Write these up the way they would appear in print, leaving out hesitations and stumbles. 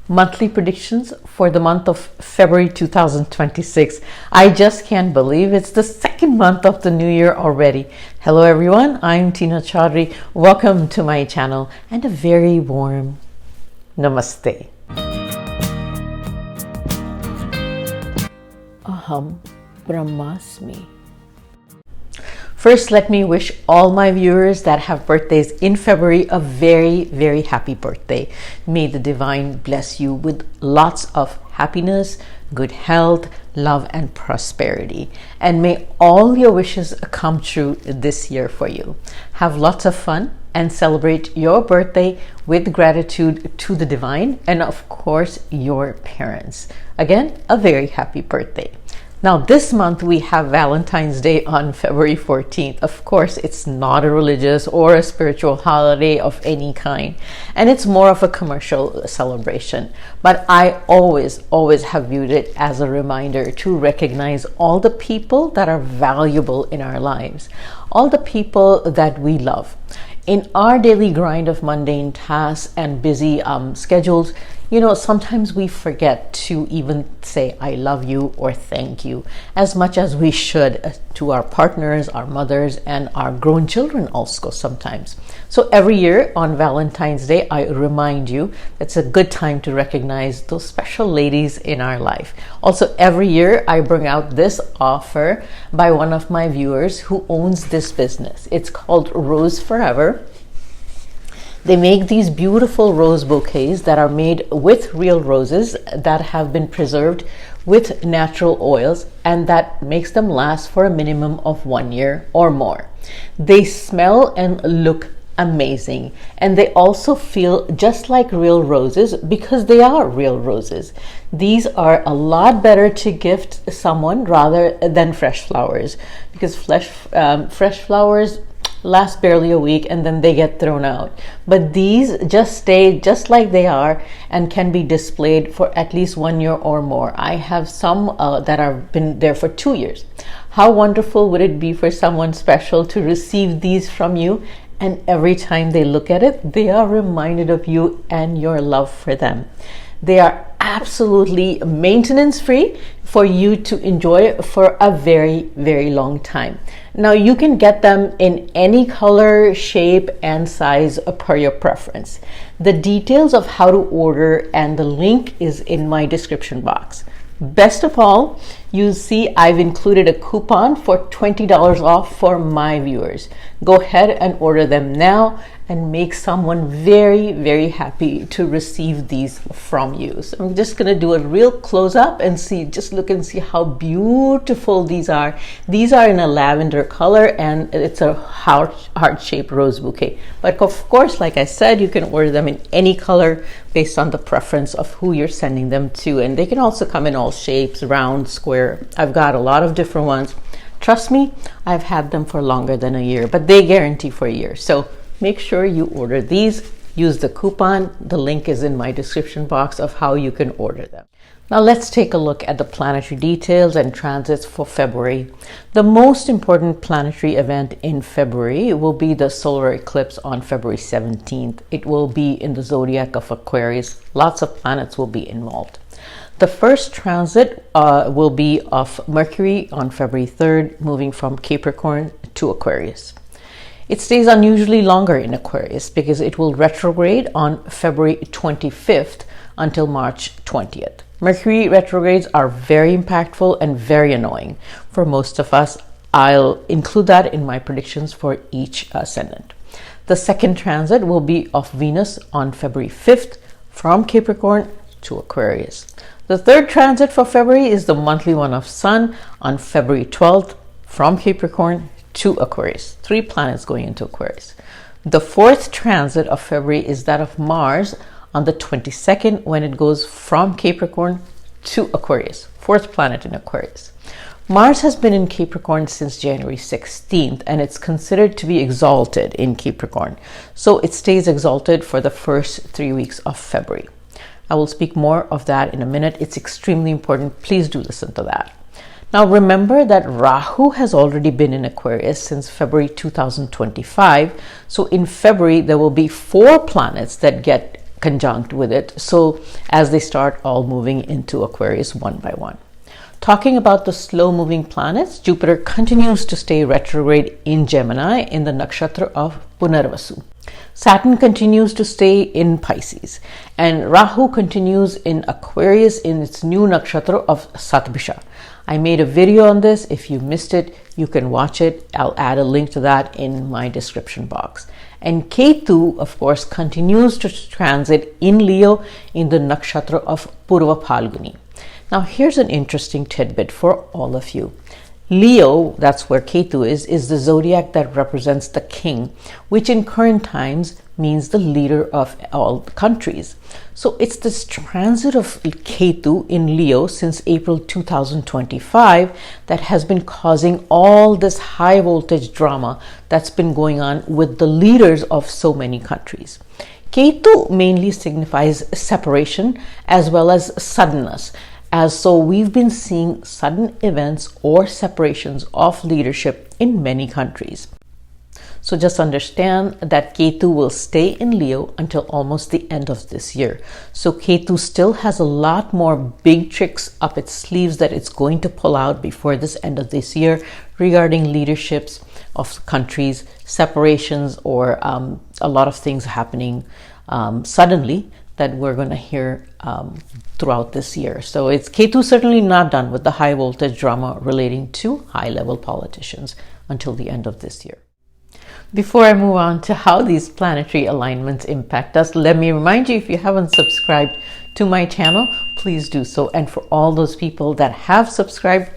monthly predictions for the month of February 2026. I just can't believe it's the second month of the new year already. Hello everyone, I'm Tina Chaudhary. Welcome to my channel and a very warm namaste. Aham Brahmasmi. First, let me wish all my viewers that have birthdays in February a very, very happy birthday. May the divine bless you with lots of happiness, good health, love, and prosperity. And may all your wishes come true this year for you. Have lots of fun and celebrate your birthday with gratitude to the divine and, of course, your parents. Again, a very happy birthday. Now, this month we have Valentine's Day on February 14th. Of course, it's not a religious or a spiritual holiday of any kind, and it's more of a commercial celebration. But I always have viewed it as a reminder to recognize all the people that are valuable in our lives, all the people that we love. In our daily grind of mundane tasks and busy schedules, sometimes we forget to even say, I love you or thank you, as much as we should to our partners, our mothers, and our grown children also sometimes. So every year on Valentine's Day, I remind you it's a good time to recognize those special ladies in our life. Also, every year I bring out this offer by one of my viewers who owns this business. It's called Rose Forever. They make these beautiful rose bouquets that are made with real roses that have been preserved with natural oils, and that makes them last for a minimum of 1 year or more. They smell and look amazing, and they also feel just like real roses because they are real roses. These are a lot better to gift someone rather than fresh flowers, because fresh flowers last barely a week and then they get thrown out. But these just stay just like they are and can be displayed for at least 1 year or more. I have some that have been there for 2 years. How wonderful would it be for someone special to receive these from you, and every time they look at it, they are reminded of you and your love for them. They are absolutely maintenance free for you to enjoy for a very, very long time. Now, you can get them in any color, shape, and size per your preference. The details of how to order and the link is in my description box. Best of all, you see I've included a coupon for $20 off for my viewers. Go ahead and order them now and make someone very, very happy to receive these from you. So I'm just going to do a real close up and just look and see how beautiful these are. These are in a lavender color and it's a heart-shaped rose bouquet. But of course, like I said, you can order them in any color based on the preference of who you're sending them to. And they can also come in all shapes, round, square. I've got a lot of different ones. Trust me, I've had them for longer than a year, but they guarantee for a year. So make sure you order these. Use the coupon. The link is in my description box of how you can order them. Now let's take a look at the planetary details and transits for February. The most important planetary event in February will be the solar eclipse on February 17th. It will be in the zodiac of Aquarius. Lots of planets will be involved. The first transit will be of Mercury on February 3rd, moving from Capricorn to Aquarius. It stays unusually longer in Aquarius because it will retrograde on February 25th until March 20th. Mercury retrogrades are very impactful and very annoying for most of us. I'll include that in my predictions for each ascendant. The second transit will be of Venus on February 5th from Capricorn to Aquarius. The third transit for February is the monthly one of Sun on February 12th from Capricorn to Aquarius. 3 planets going into Aquarius. The fourth transit of February is that of Mars on the 22nd, when it goes from Capricorn to Aquarius. 4th planet in Aquarius. Mars has been in Capricorn since January 16th, and it's considered to be exalted in Capricorn. So it stays exalted for the first 3 weeks of February. I will speak more of that in a minute. It's extremely important. Please do listen to that. Now remember that Rahu has already been in Aquarius since February 2025. So in February, there will be 4 planets that get conjunct with it. So as they start all moving into Aquarius one by one. Talking about the slow moving planets, Jupiter continues to stay retrograde in Gemini in the nakshatra of Punarvasu. Saturn continues to stay in Pisces, and Rahu continues in Aquarius in its new nakshatra of Satvishya. I made a video on this. If you missed it, you can watch it. I'll add a link to that in my description box. And Ketu, of course, continues to transit in Leo in the nakshatra of Purva Phalguni. Now, here's an interesting tidbit for all of you. Leo, that's where Ketu is the zodiac that represents the king, which in current times means the leader of all countries. So it's this transit of Ketu in Leo since April 2025 that has been causing all this high voltage drama that's been going on with the leaders of so many countries. Ketu mainly signifies separation as well as suddenness. So we've been seeing sudden events or separations of leadership in many countries. So just understand that Ketu will stay in Leo until almost the end of this year. So Ketu still has a lot more big tricks up its sleeves that it's going to pull out before this end of this year regarding leaderships of countries, separations, or a lot of things happening suddenly that we're going to hear throughout this year. So it's Ketu certainly not done with the high voltage drama relating to high level politicians until the end of this year. Before I move on to how these planetary alignments impact us, let me remind you, if you haven't subscribed to my channel, please do so. And for all those people that have subscribed,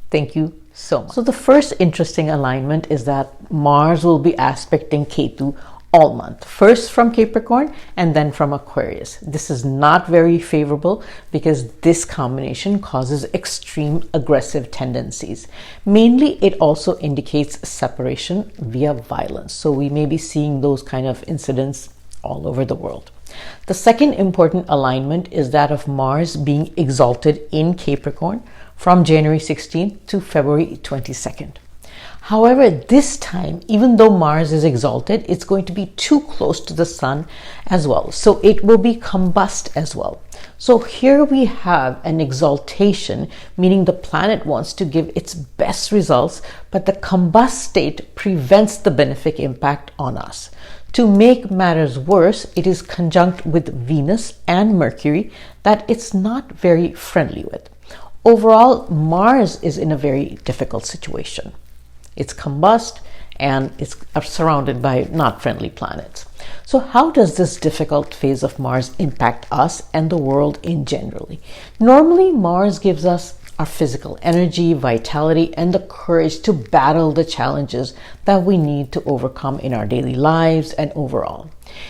thank you so much. So the first interesting alignment is that Mars will be aspecting Ketu all month, first from Capricorn and then from Aquarius. This is not very favorable because this combination causes extreme aggressive tendencies. Mainly, it also indicates separation via violence. So we may be seeing those kind of incidents all over the world. The second important alignment is that of Mars being exalted in Capricorn from January 16th to February 22nd. However, this time, even though Mars is exalted, it's going to be too close to the Sun as well. So it will be combust as well. So here we have an exaltation, meaning the planet wants to give its best results, but the combust state prevents the benefic impact on us. To make matters worse, it is conjunct with Venus and Mercury that it's not very friendly with. Overall, Mars is in a very difficult situation. It's combust and it's surrounded by not friendly planets. So how does this difficult phase of Mars impact us and the world in generally? Normally, Mars gives us our physical energy, vitality, and the courage to battle the challenges that we need to overcome in our daily lives and overall.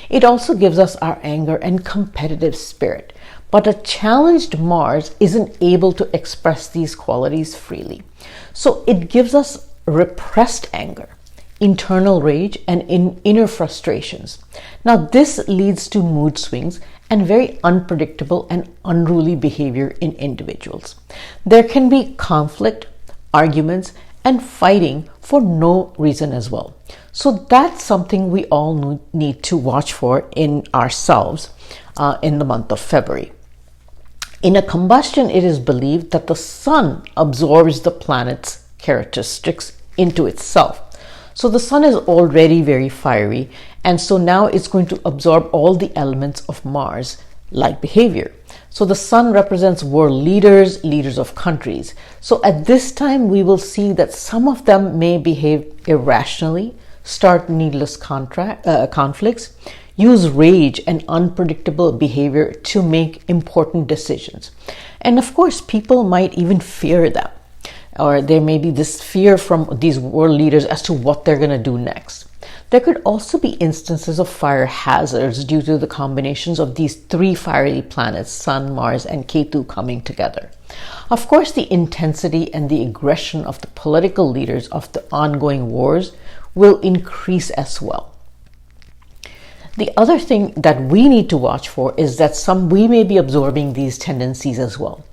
It also gives us our anger and competitive spirit. But a challenged Mars isn't able to express these qualities freely. So it gives us repressed anger, internal rage, and inner frustrations. Now, this leads to mood swings and very unpredictable and unruly behavior in individuals. There can be conflict, arguments, and fighting for no reason as well. So that's something we all need to watch for in ourselves in the month of February. In a combustion, it is believed that the Sun absorbs the planet's characteristics into itself. So the Sun is already very fiery, and so now it's going to absorb all the elements of Mars-like behavior. So the Sun represents world leaders, leaders of countries. So at this time, we will see that some of them may behave irrationally, start needless conflicts, use rage and unpredictable behavior to make important decisions. And of course, people might even fear them. Or there may be this fear from these world leaders as to what they're going to do next. There could also be instances of fire hazards due to the combinations of these three fiery planets, Sun, Mars, and Ketu coming together. Of course, the intensity and the aggression of the political leaders of the ongoing wars will increase as well. The other thing that we need to watch for is that we may be absorbing these tendencies as well.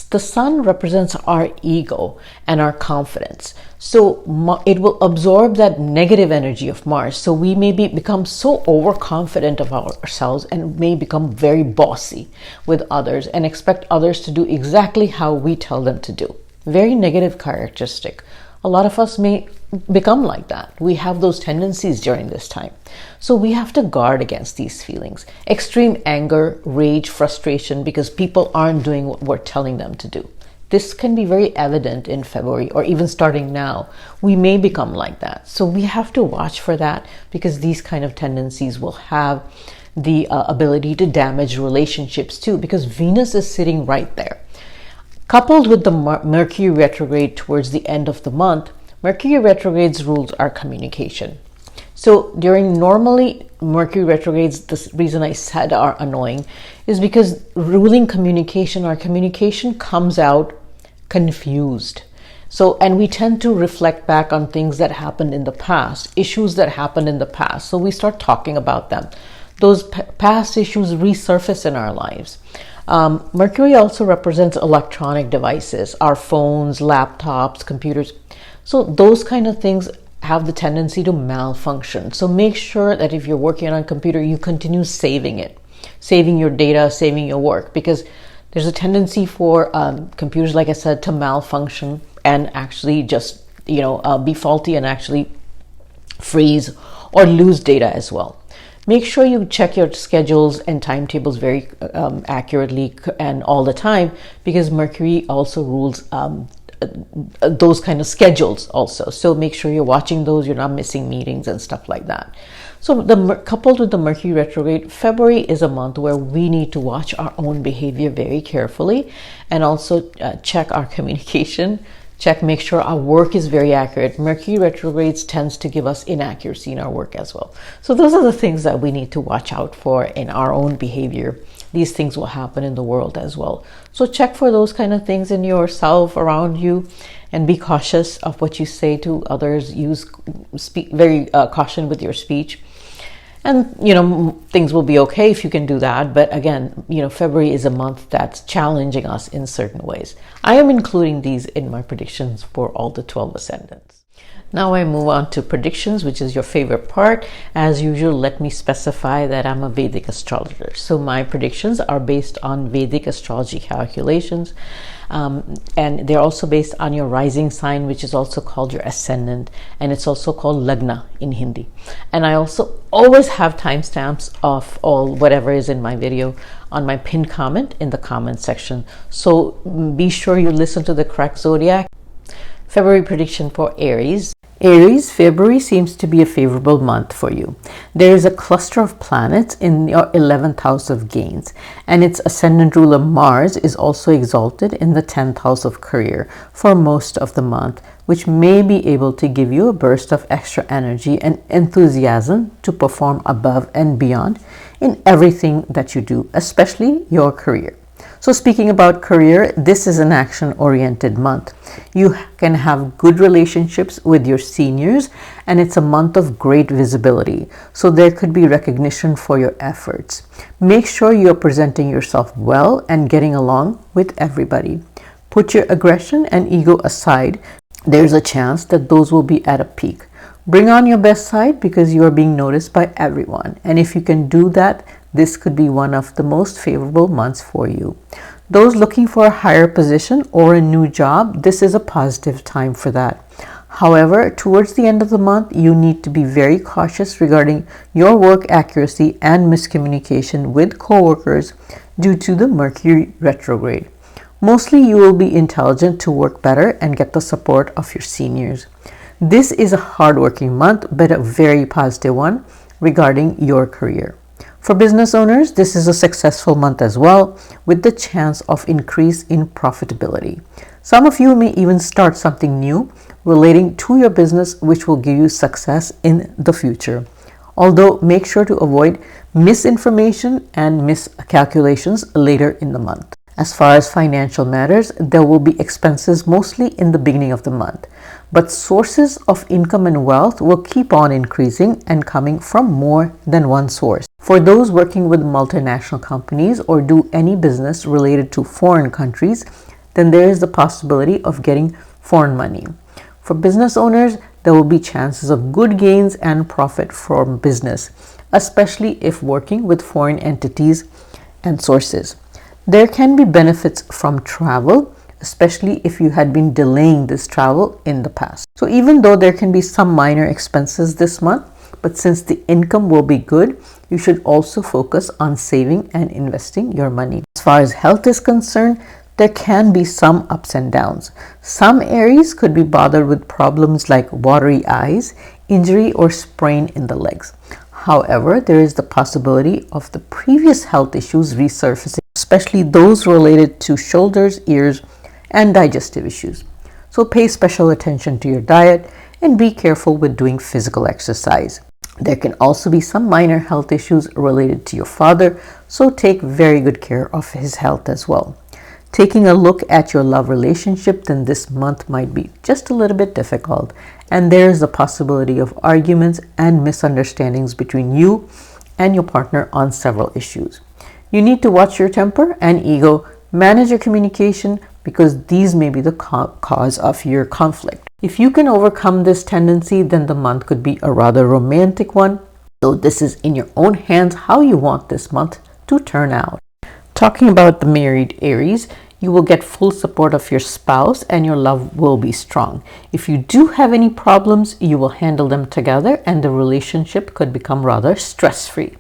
The sun represents our ego and our confidence. So it will absorb that negative energy of Mars. So we may become so overconfident of ourselves and may become very bossy with others and expect others to do exactly how we tell them to do. Very negative characteristic. A lot of us may become like that. We have those tendencies during this time. So we have to guard against these feelings. Extreme anger, rage, frustration because people aren't doing what we're telling them to do. This can be very evident in February or even starting now. We may become like that. So we have to watch for that because these kind of tendencies will have the ability to damage relationships too, because Venus is sitting right there. Coupled with the Mercury retrograde towards the end of the month, Mercury retrograde's rules are communication. So normally Mercury retrogrades, the reason I said are annoying is because ruling communication, our communication comes out confused. And we tend to reflect back on things that happened in the past, issues that happened in the past. So we start talking about them. Those past issues resurface in our lives. Mercury also represents electronic devices, our phones, laptops, computers. So those kind of things have the tendency to malfunction. So make sure that if you're working on a computer, you continue saving it, saving your data, saving your work, because there's a tendency for computers, like I said, to malfunction and actually just, be faulty and actually freeze or lose data as well. Make sure you check your schedules and timetables very accurately and all the time, because Mercury also rules those kind of schedules also. So make sure you're watching those, you're not missing meetings and stuff like that. So coupled with the Mercury retrograde, February is a month where we need to watch our own behavior very carefully and also check our communication. Make sure our work is very accurate. Mercury retrogrades tends to give us inaccuracy in our work as well. So those are the things that we need to watch out for in our own behavior. These things will happen in the world as well. So check for those kind of things in yourself, around you, and be cautious of what you say to others. Speak very caution with your speech. And, things will be okay if you can do that. But again, February is a month that's challenging us in certain ways. I am including these in my predictions for all the 12 ascendants. Now I move on to predictions, which is your favorite part. As usual, let me specify that I'm a Vedic astrologer. So my predictions are based on Vedic astrology calculations. And they're also based on your rising sign, which is also called your ascendant, and it's also called Lagna in Hindi. And I also always have timestamps of all whatever is in my video on my pinned comment in the comment section. So be sure you listen to the correct zodiac. February prediction for Aries. Aries, February seems to be a favorable month for you. There is a cluster of planets in your 11th house of gains, and its ascendant ruler Mars is also exalted in the 10th house of career for most of the month, which may be able to give you a burst of extra energy and enthusiasm to perform above and beyond in everything that you do, especially your career. So speaking about career, this is an action-oriented month. You can have good relationships with your seniors, and it's a month of great visibility. So there could be recognition for your efforts. Make sure you're presenting yourself well and getting along with everybody. Put your aggression and ego aside. There's a chance that those will be at a peak. Bring on your best side because you are being noticed by everyone. And if you can do that, this could be one of the most favorable months for you. Those looking for a higher position or a new job, this is a positive time for that. However, towards the end of the month, you need to be very cautious regarding your work accuracy and miscommunication with coworkers due to the Mercury retrograde. Mostly you will be intelligent to work better and get the support of your seniors. This is a hardworking month, but a very positive one regarding your career. For business owners, this is a successful month as well, with the chance of increase in profitability. Some of you may even start something new relating to your business, which will give you success in the future. Although make sure to avoid misinformation and miscalculations later in the month. As far as financial matters, there will be expenses mostly in the beginning of the month. but sources of income and wealth will keep on increasing and coming from more than one source. For those working with multinational companies or do any business related to foreign countries, then there is the possibility of getting foreign money. For business owners, there will be chances of good gains and profit from business, especially if working with foreign entities and sources. There can be benefits from travel, especially if you had been delaying this travel in the past. So even though there can be some minor expenses this month, but since the income will be good, you should also focus on saving and investing your money. As far as health is concerned, there can be some ups and downs. Some Aries could be bothered with problems like watery eyes, injury, or sprain in the legs. However, there is the possibility of the previous health issues resurfacing, especially those related to shoulders, ears, and digestive issues. So pay special attention to your diet and be careful with doing physical exercise. There can also be some minor health issues related to your father, so take very good care of his health as well. Taking a look at your love relationship, then this month might be just a little bit difficult, and there is the possibility of arguments and misunderstandings between you and your partner on several issues. You need to watch your temper and ego, manage your communication, because these may be the cause of your conflict. If you can overcome this tendency, then the month could be a rather romantic one, though this is in your own hands how you want this month to turn out. Talking about the married Aries, you will get full support of your spouse and your love will be strong. If you do have any problems, you will handle them together and the relationship could become rather stress-free.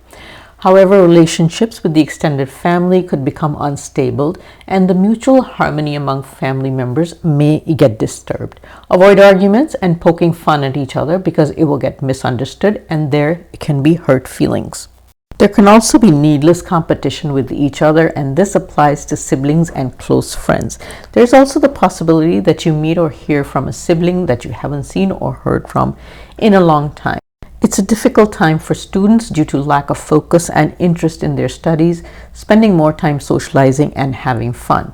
However, relationships with the extended family could become unstable and the mutual harmony among family members may get disturbed. Avoid arguments and poking fun at each other because it will get misunderstood and there can be hurt feelings. There can also be needless competition with each other, and this applies to siblings and close friends. There's also the possibility that you meet or hear from a sibling that you haven't seen or heard from in a long time. It's a difficult time for students due to lack of focus and interest in their studies, spending more time socializing and having fun.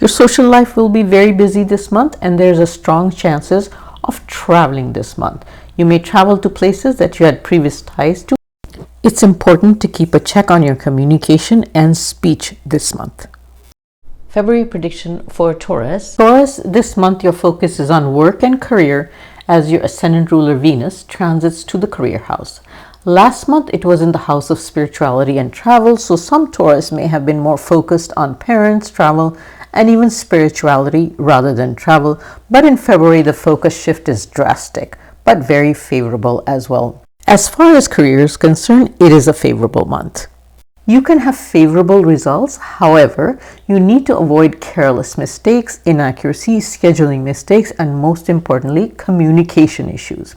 Your social life will be very busy this month, and there's a strong chances of traveling this month. You may travel to places that you had previous ties to. It's important to keep a check on your communication and speech this month. February prediction for Taurus. Taurus, this month your focus is on work and career as your ascendant ruler Venus transits to the career house. Last month it was in the house of spirituality and travel, so some Taurus may have been more focused on parents, travel, and even spirituality rather than travel. But in February the focus shift is drastic, but very favorable as well. As far as career is concerned, it is a favorable month. You can have favorable results, however, you need to avoid careless mistakes, inaccuracies, scheduling mistakes, and most importantly, communication issues.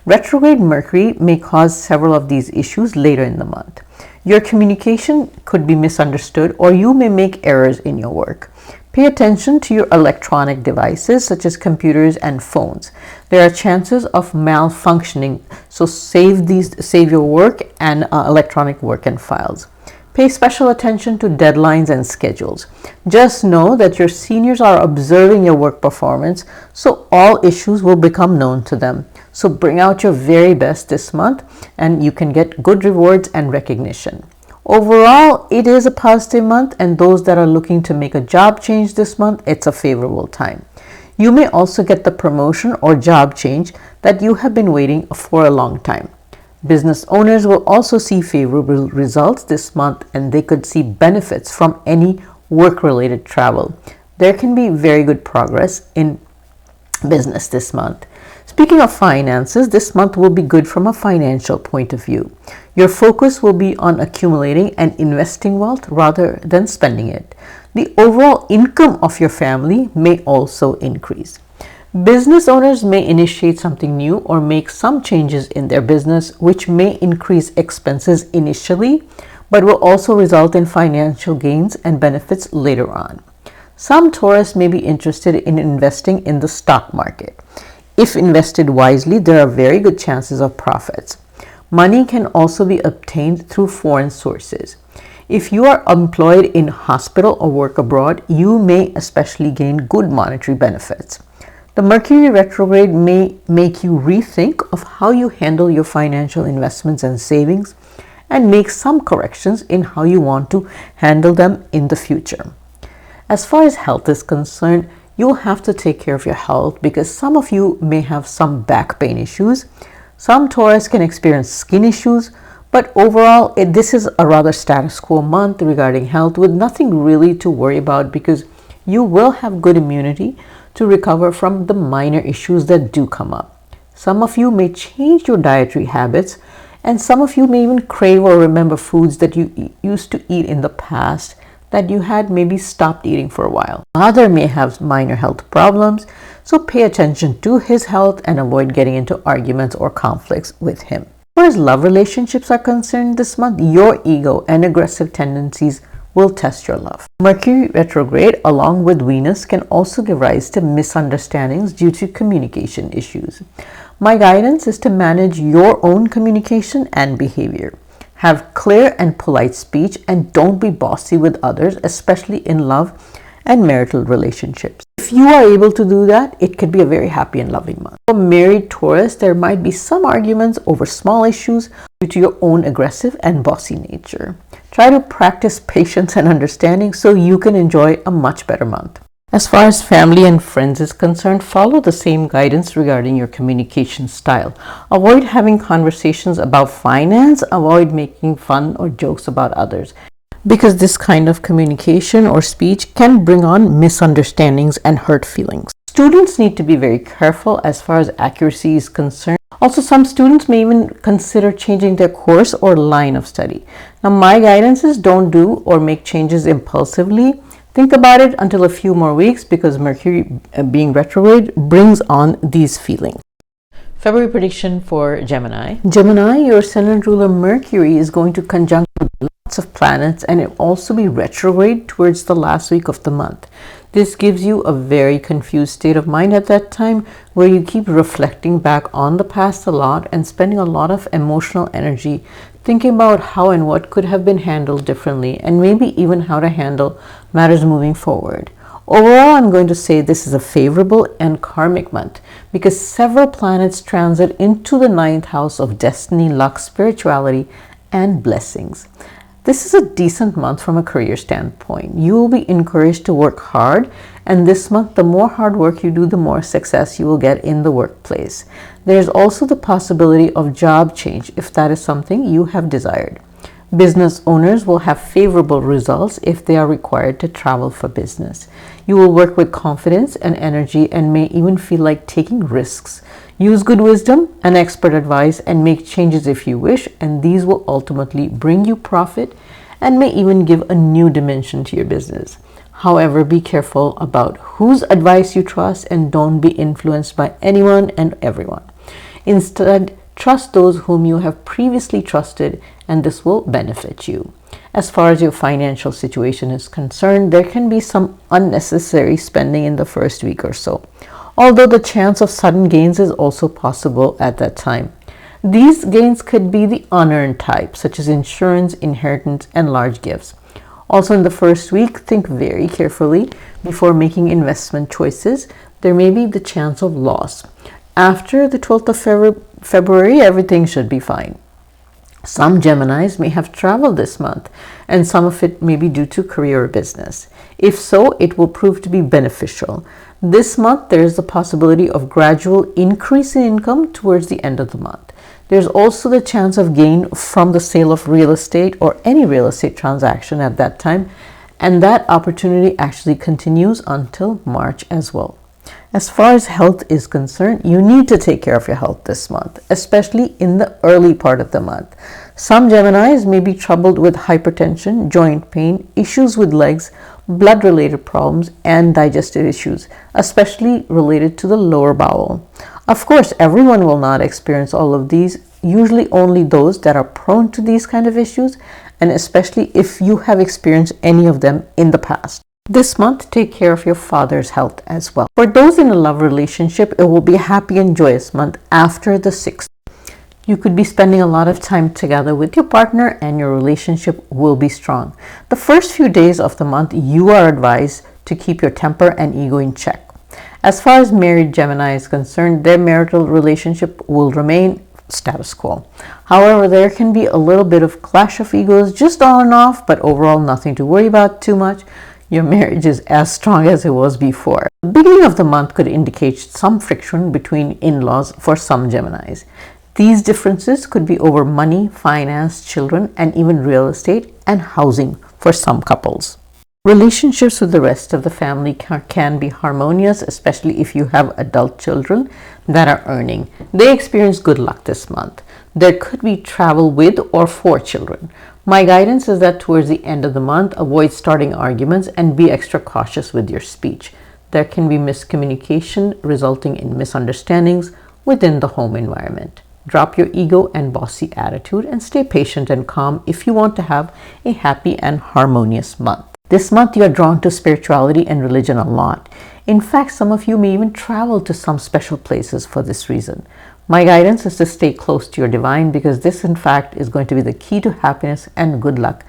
Retrograde Mercury may cause several of these issues later in the month. Your communication could be misunderstood or you may make errors in your work. Pay attention to your electronic devices such as computers and phones. There are chances of malfunctioning, so save your work and electronic work and files. Pay special attention to deadlines and schedules. Just know that your seniors are observing your work performance, so all issues will become known to them. So bring out your very best this month and you can get good rewards and recognition. Overall, it is a positive month, and those that are looking to make a job change this month, it's a favorable time. You may also get the promotion or job change that you have been waiting for a long time. Business owners will also see favorable results this month, and they could see benefits from any work-related travel. There can be very good progress in business this month. Speaking of finances, this month will be good from a financial point of view. Your focus will be on accumulating and investing wealth rather than spending it. The overall income of your family may also increase. Business owners may initiate something new or make some changes in their business, which may increase expenses initially, but will also result in financial gains and benefits later on. Some Taurus may be interested in investing in the stock market. If invested wisely, there are very good chances of profits. Money can also be obtained through foreign sources. If you are employed in hospital or work abroad, you may especially gain good monetary benefits. The Mercury retrograde may make you rethink of how you handle your financial investments and savings and make some corrections in how you want to handle them in the future. As far as health is concerned, you'll have to take care of your health because some of you may have some back pain issues. Some Taurus can experience skin issues, but overall, this is a rather status quo month regarding health with nothing really to worry about because you will have good immunity to recover from the minor issues that do come up. Some of you may change your dietary habits, and some of you may even crave or remember foods that you used to eat in the past that you had maybe stopped eating for a while. Other may have minor health problems, so pay attention to his health and avoid getting into arguments or conflicts with him. As far as love relationships are concerned this month, your ego and aggressive tendencies will test your love. Mercury retrograde along with Venus can also give rise to misunderstandings due to communication issues. My guidance is to manage your own communication and behavior. Have clear and polite speech and don't be bossy with others, especially in love and marital relationships. If you are able to do that, it could be a very happy and loving month. For married Taurus, there might be some arguments over small issues due to your own aggressive and bossy nature. Try to practice patience and understanding so you can enjoy a much better month. As far as family and friends is concerned, follow the same guidance regarding your communication style. Avoid having conversations about finance, avoid making fun or jokes about others, because this kind of communication or speech can bring on misunderstandings and hurt feelings. Students need to be very careful as far as accuracy is concerned. Also, some students may even consider changing their course or line of study. Now, my guidance is don't do or make changes impulsively. Think about it until a few more weeks because Mercury being retrograde brings on these feelings. February prediction for Gemini. Gemini, your ascendant ruler Mercury is going to conjunct with lots of planets and it will also be retrograde towards the last week of the month. This gives you a very confused state of mind at that time where you keep reflecting back on the past a lot and spending a lot of emotional energy thinking about how and what could have been handled differently and maybe even how to handle matters moving forward. Overall, I'm going to say this is a favorable and karmic month because several planets transit into the 9th house of destiny, luck, spirituality, and blessings. This is a decent month from a career standpoint. You will be encouraged to work hard, and this month, the more hard work you do, the more success you will get in the workplace. There's also the possibility of job change if that is something you have desired. Business owners will have favorable results if they are required to travel for business. You will work with confidence and energy and may even feel like taking risks. Use good wisdom and expert advice and make changes if you wish, and these will ultimately bring you profit and may even give a new dimension to your business. However, be careful about whose advice you trust and don't be influenced by anyone and everyone. Instead, trust those whom you have previously trusted, and this will benefit you. As far as your financial situation is concerned, there can be some unnecessary spending in the first week or so, although the chance of sudden gains is also possible at that time. These gains could be the unearned type, such as insurance, inheritance, and large gifts. Also in the first week, think very carefully before making investment choices. There may be the chance of loss. After the 12th of February, everything should be fine. Some Geminis may have traveled this month, and some of it may be due to career or business. If so, it will prove to be beneficial. This month, there is the possibility of gradual increase in income towards the end of the month. There's also the chance of gain from the sale of real estate or any real estate transaction at that time, and that opportunity actually continues until March as well. As far as health is concerned, you need to take care of your health this month, especially in the early part of the month. Some Geminis may be troubled with hypertension, joint pain, issues with legs, blood-related problems, and digestive issues, especially related to the lower bowel. Of course, everyone will not experience all of these, usually only those that are prone to these kind of issues, and especially if you have experienced any of them in the past. This month, take care of your father's health as well. For those in a love relationship, it will be a happy and joyous month after the 6th. You could be spending a lot of time together with your partner and your relationship will be strong. The first few days of the month, you are advised to keep your temper and ego in check. As far as married Gemini is concerned, their marital relationship will remain status quo. However, there can be a little bit of clash of egos just on and off, but overall nothing to worry about too much. Your marriage is as strong as it was before. The beginning of the month could indicate some friction between in-laws for some Geminis. These differences could be over money, finance, children, and even real estate and housing for some couples. Relationships with the rest of the family can be harmonious, especially if you have adult children that are earning. They experience good luck this month. There could be travel with or for children. My guidance is that towards the end of the month, avoid starting arguments and be extra cautious with your speech. There can be miscommunication resulting in misunderstandings within the home environment. Drop your ego and bossy attitude and stay patient and calm if you want to have a happy and harmonious month. This month you are drawn to spirituality and religion a lot. In fact, some of you may even travel to some special places for this reason. My guidance is to stay close to your divine because this in fact is going to be the key to happiness and good luck.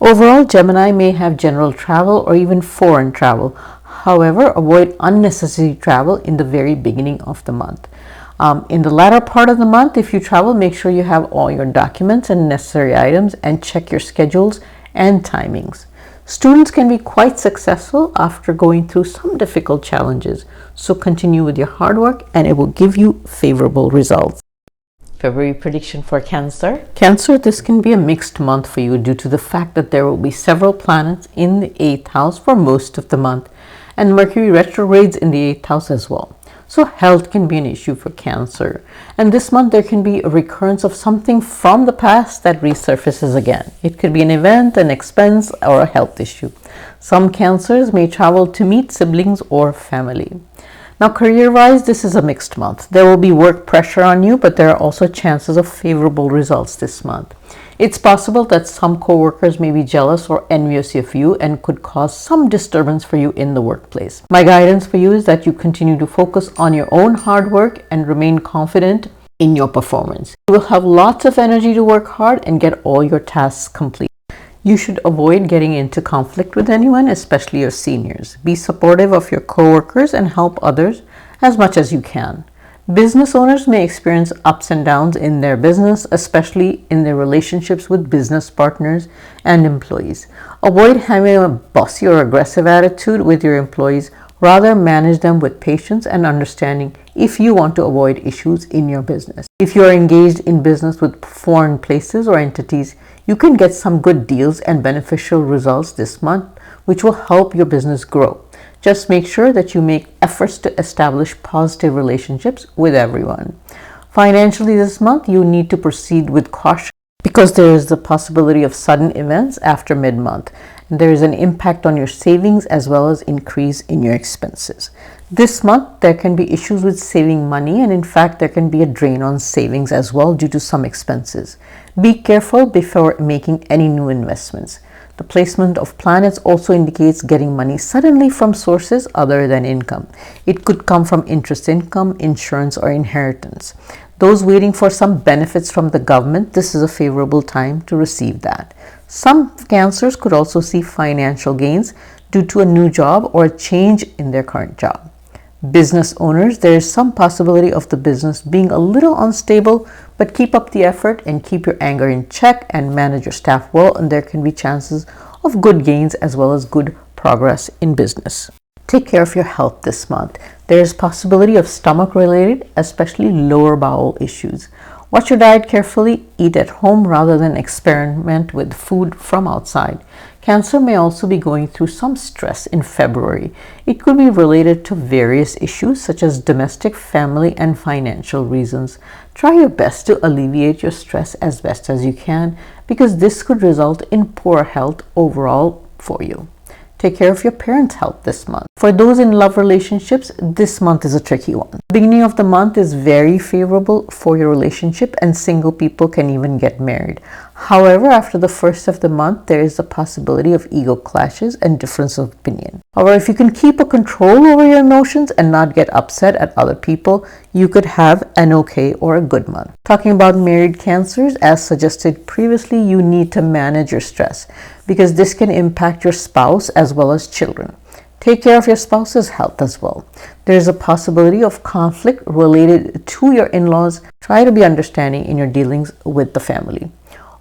Overall, Gemini may have general travel or even foreign travel. However, avoid unnecessary travel in the very beginning of the month. In the latter part of the month, if you travel, make sure you have all your documents and necessary items and check your schedules and timings. Students can be quite successful after going through some difficult challenges, so continue with your hard work and it will give you favorable results. February prediction for Cancer. Cancer, this can be a mixed month for you due to the fact that there will be several planets in the 8th house for most of the month, and Mercury retrogrades in the 8th house as well. So health can be an issue for Cancer. And this month there can be a recurrence of something from the past that resurfaces again. It could be an event, an expense, or a health issue. Some Cancers may travel to meet siblings or family. Now, career-wise, this is a mixed month. There will be work pressure on you, but there are also chances of favorable results this month. It's possible that some co-workers may be jealous or envious of you and could cause some disturbance for you in the workplace. My guidance for you is that you continue to focus on your own hard work and remain confident in your performance. You will have lots of energy to work hard and get all your tasks complete. You should avoid getting into conflict with anyone, especially your seniors. Be supportive of your co-workers and help others as much as you can. Business owners may experience ups and downs in their business, especially in their relationships with business partners and employees. Avoid having a bossy or aggressive attitude with your employees. Rather, manage them with patience and understanding if you want to avoid issues in your business. If you are engaged in business with foreign places or entities, you can get some good deals and beneficial results this month, which will help your business grow. Just make sure that you make efforts to establish positive relationships with everyone. Financially this month, you need to proceed with caution because there is the possibility of sudden events after mid-month. There is an impact on your savings as well as increase in your expenses. This month, there can be issues with saving money, and in fact, there can be a drain on savings as well due to some expenses. Be careful before making any new investments. The placement of planets also indicates getting money suddenly from sources other than income. It could come from interest income, insurance, or inheritance. Those waiting for some benefits from the government, this is a favorable time to receive that. Some Cancers could also see financial gains due to a new job or a change in their current job. Business owners, there is some possibility of the business being a little unstable, but keep up the effort and keep your anger in check and manage your staff well, and there can be chances of good gains as well as good progress in business. Take care of your health this month. There is possibility of stomach related, especially lower bowel issues. Watch your diet carefully, eat at home rather than experiment with food from outside. Cancer may also be going through some stress in February. It could be related to various issues such as domestic, family, and financial reasons. Try your best to alleviate your stress as best as you can because this could result in poor health overall for you. Take care of your parents' health this month. For those in love relationships, this month is a tricky one. The beginning of the month is very favorable for your relationship and single people can even get married. However, after the first of the month, there is a possibility of ego clashes and difference of opinion. However, if you can keep a control over your emotions and not get upset at other people, you could have an okay or a good month. Talking about married Cancers, as suggested previously, you need to manage your stress because this can impact your spouse as well as children. Take care of your spouse's health as well. There is a possibility of conflict related to your in-laws. Try to be understanding in your dealings with the family.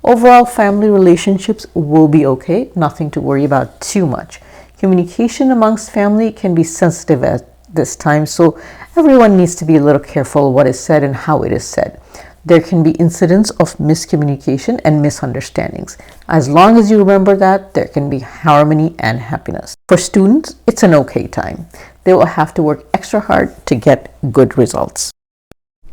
Overall, family relationships will be okay, nothing to worry about too much. Communication amongst family can be sensitive at this time, so everyone needs to be a little careful what is said and how it is said. There can be incidents of miscommunication and misunderstandings. As long as you remember that, there can be harmony and happiness. For students, it's an okay time. They will have to work extra hard to get good results.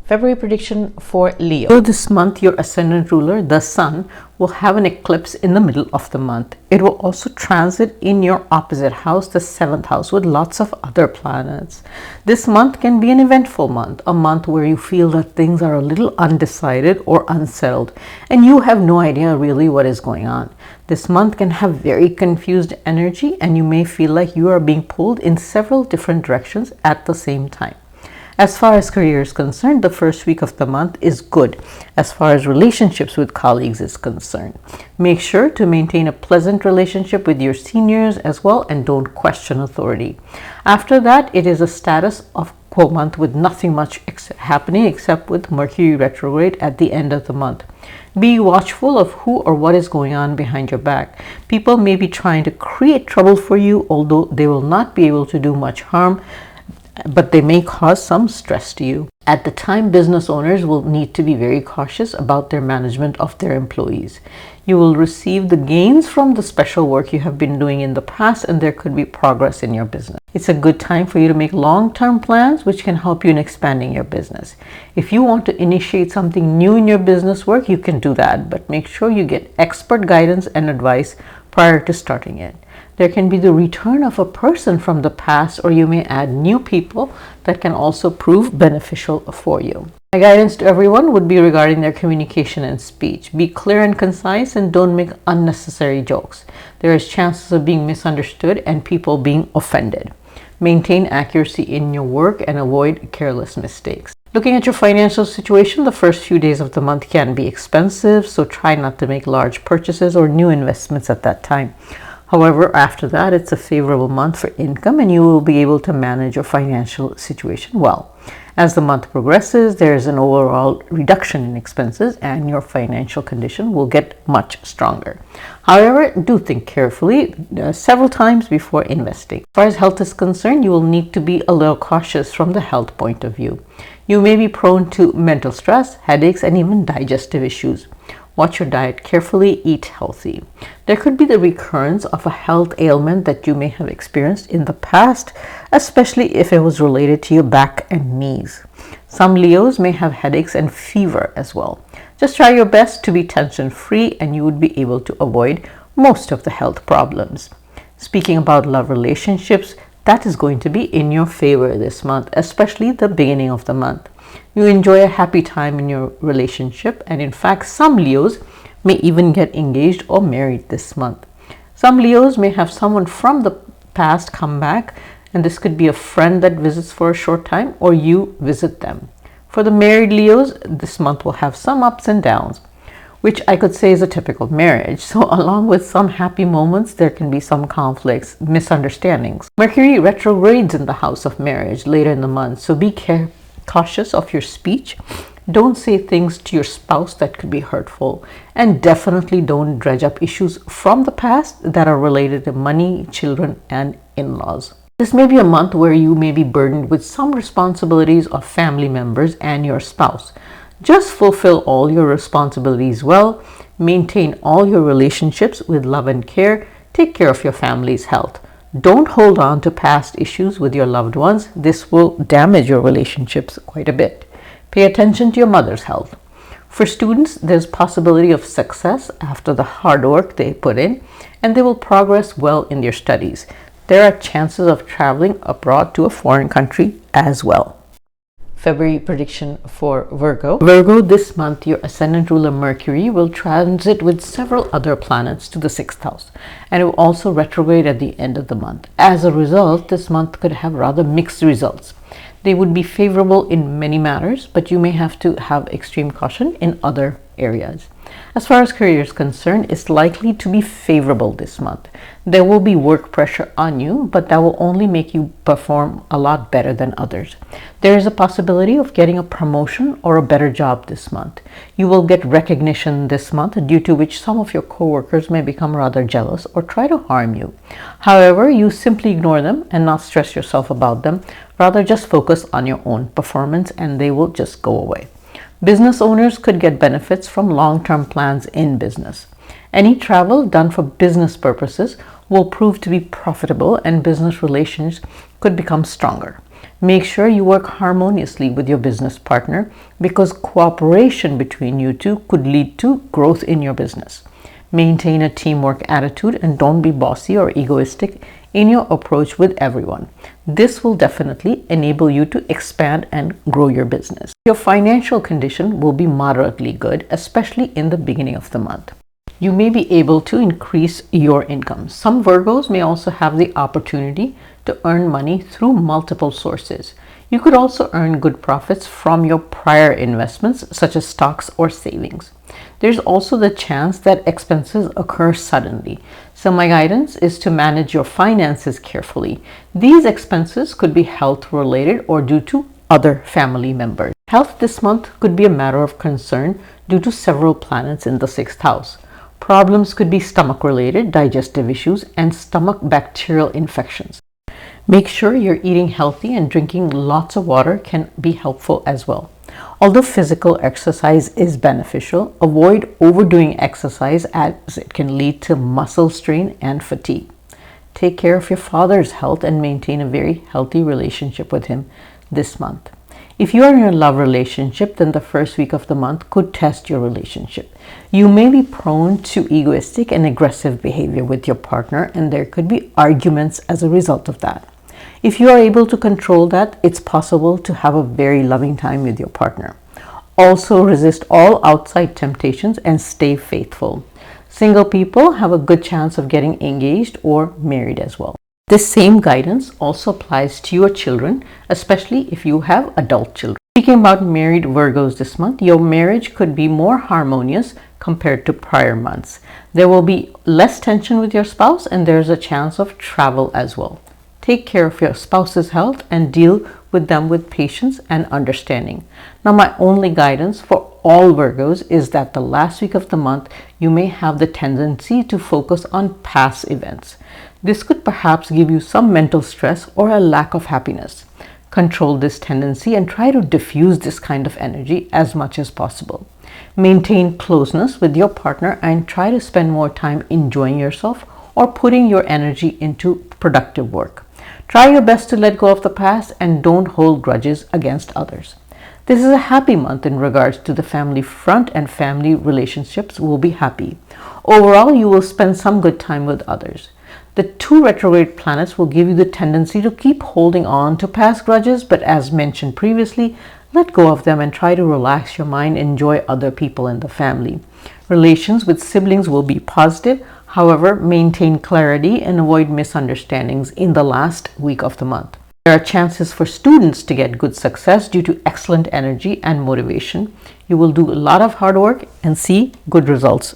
February prediction for Leo. So this month, your ascendant ruler, the sun, will have an eclipse in the middle of the month. It will also transit in your opposite house, the 7th house, with lots of other planets. This month can be an eventful month, a month where you feel that things are a little undecided or unsettled, and you have no idea really what is going on. This month can have very confused energy, and you may feel like you are being pulled in several different directions at the same time. As far as career is concerned, the first week of the month is good. As far as relationships with colleagues is concerned, make sure to maintain a pleasant relationship with your seniors as well, and don't question authority. After that, it is a status of quo month with nothing much happening except with Mercury retrograde at the end of the month. Be watchful of who or what is going on behind your back. People may be trying to create trouble for you, although they will not be able to do much harm, but they may cause some stress to you. At the time, business owners will need to be very cautious about their management of their employees. You will receive the gains from the special work you have been doing in the past, and there could be progress in your business. It's a good time for you to make long-term plans which can help you in expanding your business. If you want to initiate something new in your business work, you can do that, but make sure you get expert guidance and advice prior to starting it. There can be the return of a person from the past, or you may add new people that can also prove beneficial for you. My guidance to everyone would be regarding their communication and speech. Be clear and concise, and don't make unnecessary jokes. There is chances of being misunderstood and people being offended. Maintain accuracy in your work and avoid careless mistakes. Looking at your financial situation, the first few days of the month can be expensive, so try not to make large purchases or new investments at that time. However, after that, it's a favorable month for income, and you will be able to manage your financial situation well. As the month progresses, there is an overall reduction in expenses, and your financial condition will get much stronger. However, do think carefully several times before investing. As far as health is concerned, you will need to be a little cautious from the health point of view. You may be prone to mental stress, headaches, and even digestive issues. Watch your diet carefully, eat healthy. There could be the recurrence of a health ailment that you may have experienced in the past, especially if it was related to your back and knees. Some Leos may have headaches and fever as well. Just try your best to be tension-free, and you would be able to avoid most of the health problems. Speaking about love relationships, that is going to be in your favor this month, especially the beginning of the month. You enjoy a happy time in your relationship, and in fact, some Leos may even get engaged or married this month. Some Leos may have someone from the past come back, and this could be a friend that visits for a short time, or you visit them. For the married Leos, this month will have some ups and downs, which I could say is a typical marriage. So along with some happy moments, there can be some conflicts, misunderstandings. Mercury retrogrades in the house of marriage later in the month, so be cautious of your speech. Don't say things to your spouse that could be hurtful, and definitely don't dredge up issues from the past that are related to money, children, and in-laws. This may be a month where you may be burdened with some responsibilities of family members and your spouse. Just fulfill all your responsibilities well, maintain all your relationships with love and care, take care of your family's health. Don't hold on to past issues with your loved ones. This will damage your relationships quite a bit. Pay attention to your mother's health. For students, there's possibility of success after the hard work they put in, and they will progress well in their studies. There are chances of traveling abroad to a foreign country as well. February prediction for Virgo. Virgo, this month, your ascendant ruler Mercury will transit with several other planets to the 6th house, and it will also retrograde at the end of the month. As a result, this month could have rather mixed results. They would be favorable in many matters, but you may have to have extreme caution in other areas. As far as career is concerned, it's likely to be favorable this month. There will be work pressure on you, but that will only make you perform a lot better than others. There is a possibility of getting a promotion or a better job this month. You will get recognition this month, due to which some of your coworkers may become rather jealous or try to harm you. However, you simply ignore them and not stress yourself about them. Rather, just focus on your own performance and they will just go away. Business owners could get benefits from long-term plans in business. Any travel done for business purposes will prove to be profitable and business relations could become stronger. Make sure you work harmoniously with your business partner, because cooperation between you two could lead to growth in your business. Maintain a teamwork attitude and don't be bossy or egoistic in your approach with everyone. This will definitely enable you to expand and grow your business. Your financial condition will be moderately good, especially in the beginning of the month. You may be able to increase your income. Some Virgos may also have the opportunity to earn money through multiple sources. You could also earn good profits from your prior investments, such as stocks or savings. There's also the chance that expenses occur suddenly. So my guidance is to manage your finances carefully. These expenses could be health related or due to other family members. Health this month could be a matter of concern due to several planets in the 6th house. Problems could be stomach related, digestive issues, and stomach bacterial infections. Make sure you're eating healthy and drinking lots of water can be helpful as well. Although physical exercise is beneficial, avoid overdoing exercise as it can lead to muscle strain and fatigue. Take care of your father's health and maintain a very healthy relationship with him this month. If you are in a love relationship, then the first week of the month could test your relationship. You may be prone to egoistic and aggressive behavior with your partner, and there could be arguments as a result of that. If you are able to control that, it's possible to have a very loving time with your partner. Also, resist all outside temptations and stay faithful. Single people have a good chance of getting engaged or married as well. This same guidance also applies to your children, especially if you have adult children. Speaking about married Virgos this month, your marriage could be more harmonious compared to prior months. There will be less tension with your spouse, and there's a chance of travel as well. Take care of your spouse's health and deal with them with patience and understanding. Now, my only guidance for all Virgos is that the last week of the month, you may have the tendency to focus on past events. This could perhaps give you some mental stress or a lack of happiness. Control this tendency and try to diffuse this kind of energy as much as possible. Maintain closeness with your partner and try to spend more time enjoying yourself or putting your energy into productive work. Try your best to let go of the past and don't hold grudges against others. This is a happy month in regards to the family front, and family relationships will be happy. Overall, you will spend some good time with others. The 2 retrograde planets will give you the tendency to keep holding on to past grudges, but as mentioned previously, let go of them and try to relax your mind and enjoy other people in the family. Relations with siblings will be positive. However, maintain clarity and avoid misunderstandings in the last week of the month. There are chances for students to get good success due to excellent energy and motivation. You will do a lot of hard work and see good results.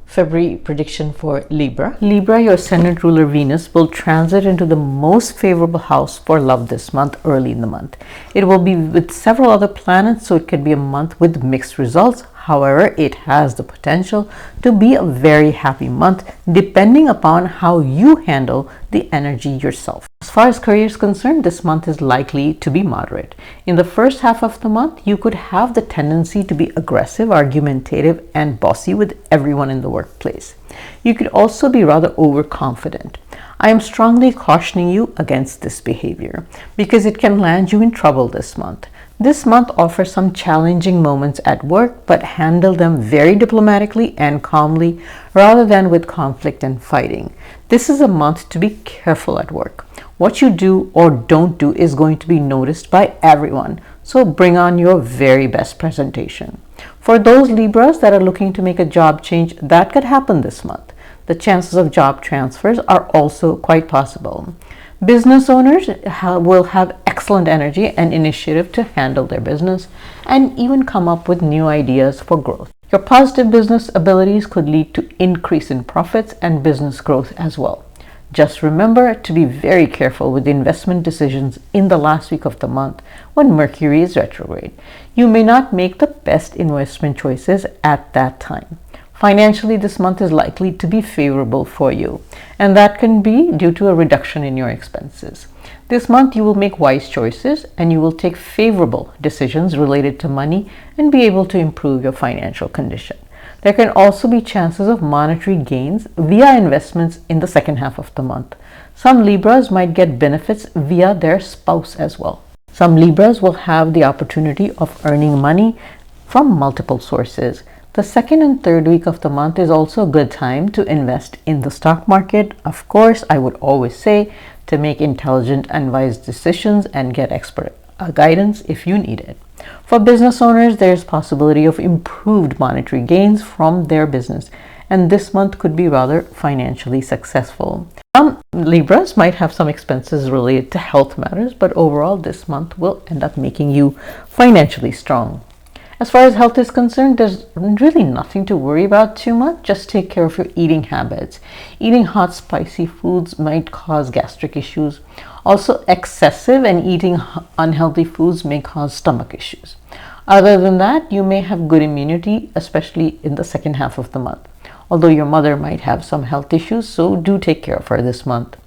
February prediction for Libra. Libra, your ascendant ruler Venus will transit into the most favorable house for love this month, early in the month. It will be with several other planets, so it could be a month with mixed results. However, it has the potential to be a very happy month depending upon how you handle the energy yourself. As far as career is concerned, this month is likely to be moderate. In the first half of the month, you could have the tendency to be aggressive, argumentative, and bossy with everyone in the workplace. You could also be rather overconfident. I am strongly cautioning you against this behavior because it can land you in trouble this month. This month offers some challenging moments at work, but handle them very diplomatically and calmly rather than with conflict and fighting. This is a month to be careful at work. What you do or don't do is going to be noticed by everyone, so bring on your very best presentation. For those Libras that are looking to make a job change, that could happen this month. The chances of job transfers are also quite possible. Business owners will have excellent energy and initiative to handle their business and even come up with new ideas for growth. Your positive business abilities could lead to increase in profits and business growth as well. Just remember to be very careful with investment decisions in the last week of the month when Mercury is retrograde. You may not make the best investment choices at that time. Financially, this month is likely to be favorable for you, and that can be due to a reduction in your expenses. This month, you will make wise choices and you will take favorable decisions related to money and be able to improve your financial condition. There can also be chances of monetary gains via investments in the second half of the month. Some Libras might get benefits via their spouse as well. Some Libras will have the opportunity of earning money from multiple sources. The second and third week of the month is also a good time to invest in the stock market. Of course, I would always say to make intelligent and wise decisions and get expert guidance if you need it. For business owners, there's possibility of improved monetary gains from their business, and this month could be rather financially successful. Some Libras might have some expenses related to health matters, but overall this month will end up making you financially strong. As far as health is concerned, there's really nothing to worry about too much. Just take care of your eating habits. Eating hot, spicy foods might cause gastric issues. Also, excessive and eating unhealthy foods may cause stomach issues. Other than that, you may have good immunity, especially in the second half of the month. Although your mother might have some health issues, so do take care of her this month.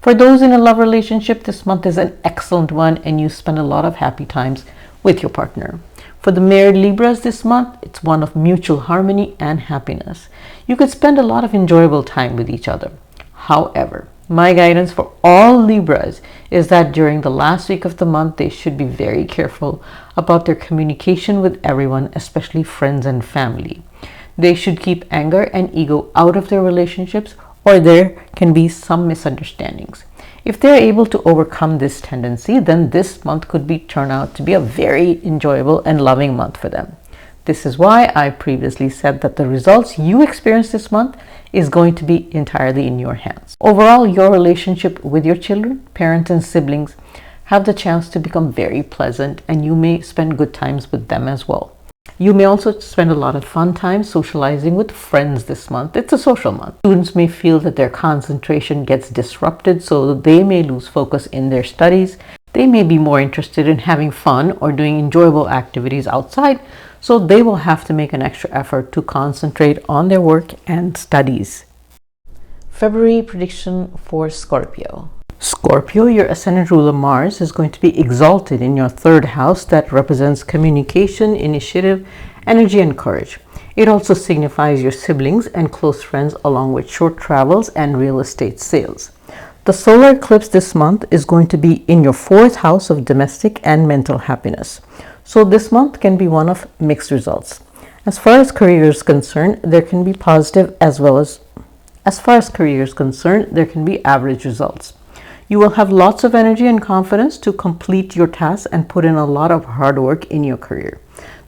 For those in a love relationship, this month is an excellent one and you spend a lot of happy times with your partner. For the married Libras this month, it's one of mutual harmony and happiness. You could spend a lot of enjoyable time with each other. However, my guidance for all Libras is that during the last week of the month, they should be very careful about their communication with everyone, especially friends and family. They should keep anger and ego out of their relationships, or there can be some misunderstandings. If they're able to overcome this tendency, then this month could turn out to be a very enjoyable and loving month for them. This is why I previously said that the results you experience this month is going to be entirely in your hands. Overall, your relationship with your children, parents, and siblings have the chance to become very pleasant, and you may spend good times with them as well. You may also spend a lot of fun time socializing with friends this month. It's a social month. Students may feel that their concentration gets disrupted, so they may lose focus in their studies. They may be more interested in having fun or doing enjoyable activities outside, so they will have to make an extra effort to concentrate on their work and studies. February prediction for Scorpio. Scorpio, your ascendant ruler Mars is going to be exalted in your third house that represents communication, initiative, energy, and courage. It also signifies your siblings and close friends along with short travels and real estate sales. The solar eclipse this month is going to be in your fourth house of domestic and mental happiness. So this month can be one of mixed results. As far as career is concerned, there can be positive as far as career is concerned, there can be average results. You will have lots of energy and confidence to complete your tasks and put in a lot of hard work in your career.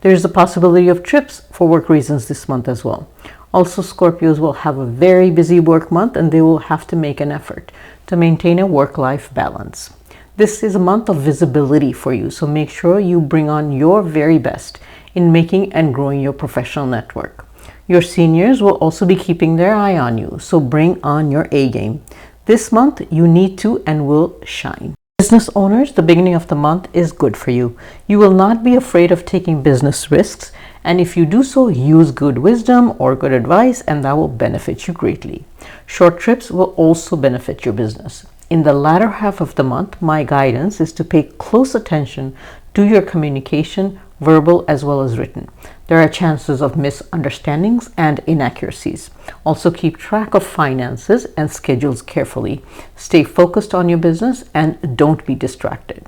There is a possibility of trips for work reasons this month as well. Also, Scorpios will have a very busy work month and they will have to make an effort to maintain a work-life balance. This is a month of visibility for you, so make sure you bring on your very best in making and growing your professional network. Your seniors will also be keeping their eye on you, so bring on your A game. This month, you need to and will shine. Business owners, the beginning of the month is good for you. You will not be afraid of taking business risks, and if you do so, use good wisdom or good advice, and that will benefit you greatly. Short trips will also benefit your business. In the latter half of the month, my guidance is to pay close attention to your communication, verbal as well as written. There are chances of misunderstandings and inaccuracies. Also keep track of finances and schedules carefully. Stay focused on your business and don't be distracted.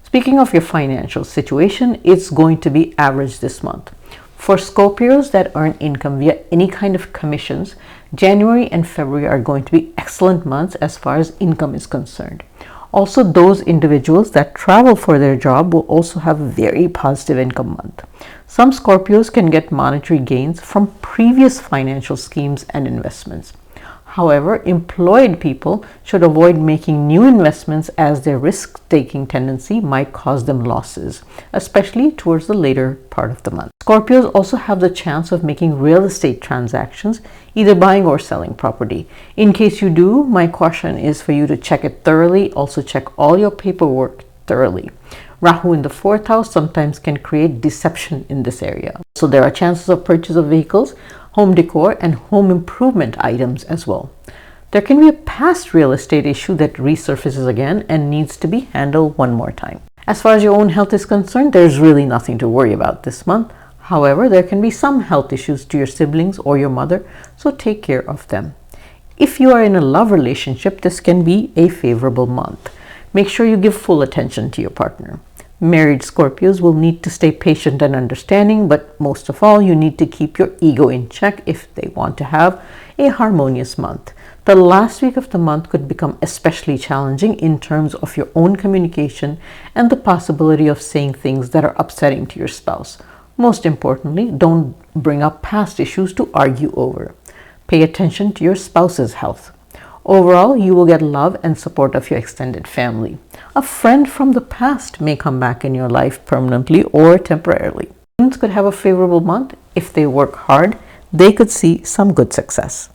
Speaking of your financial situation, it's going to be average this month. For Scorpios that earn income via any kind of commissions, January and February are going to be excellent months as far as income is concerned. Also, those individuals that travel for their job will also have a very positive income month. Some Scorpios can get monetary gains from previous financial schemes and investments. However, employed people should avoid making new investments as their risk-taking tendency might cause them losses, especially towards the later part of the month. Scorpios also have the chance of making real estate transactions, either buying or selling property. In case you do, my caution is for you to check it thoroughly. Also check all your paperwork thoroughly. Rahu in the 4th house sometimes can create deception in this area. So there are chances of purchase of vehicles, home decor, and home improvement items as well. There can be a past real estate issue that resurfaces again and needs to be handled one more time. As far as your own health is concerned, there's really nothing to worry about this month. However, there can be some health issues to your siblings or your mother, so take care of them. If you are in a love relationship, this can be a favorable month. Make sure you give full attention to your partner. Married Scorpios will need to stay patient and understanding, but most of all, you need to keep your ego in check if they want to have a harmonious month. The last week of the month could become especially challenging in terms of your own communication and the possibility of saying things that are upsetting to your spouse. Most importantly, don't bring up past issues to argue over. Pay attention to your spouse's health. Overall, you will get love and support of your extended family. A friend from the past may come back in your life permanently or temporarily. Students could have a favorable month. If they work hard, they could see some good success.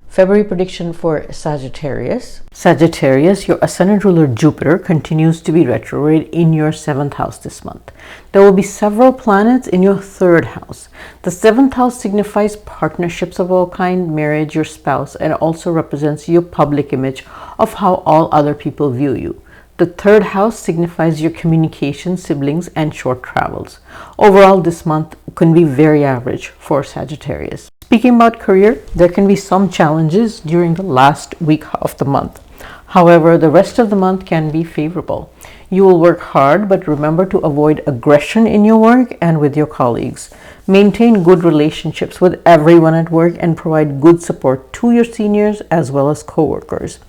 February prediction for Sagittarius. Sagittarius, your ascendant ruler Jupiter continues to be retrograde in your 7th house this month. There will be several planets in your 3rd house. The 7th house signifies partnerships of all kind, marriage, your spouse, and also represents your public image of how all other people view you. The 3rd house signifies your communication, siblings, and short travels. Overall, this month can be very average for Sagittarius. Speaking about career, there can be some challenges during the last week of the month. However, the rest of the month can be favorable. You will work hard, but remember to avoid aggression in your work and with your colleagues. Maintain good relationships with everyone at work and provide good support to your seniors as well as co-workers.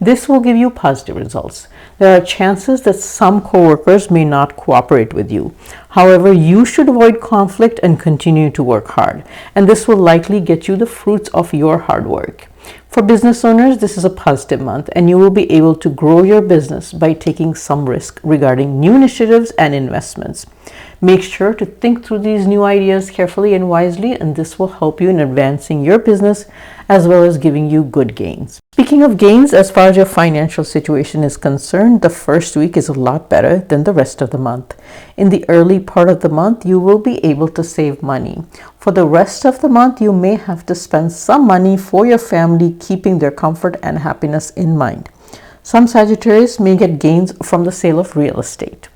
This will give you positive results. There are chances that some co-workers may not cooperate with you. However, you should avoid conflict and continue to work hard, and this will likely get you the fruits of your hard work. For business owners, this is a positive month, and you will be able to grow your business by taking some risk regarding new initiatives and investments. Make sure to think through these new ideas carefully and wisely, and this will help you in advancing your business as well as giving you good gains. Speaking of gains, as far as your financial situation is concerned, the first week is a lot better than the rest of the month. In the early part of the month, you will be able to save money. For the rest of the month, you may have to spend some money for your family, keeping their comfort and happiness in mind. Some Sagittarius may get gains from the sale of real estate.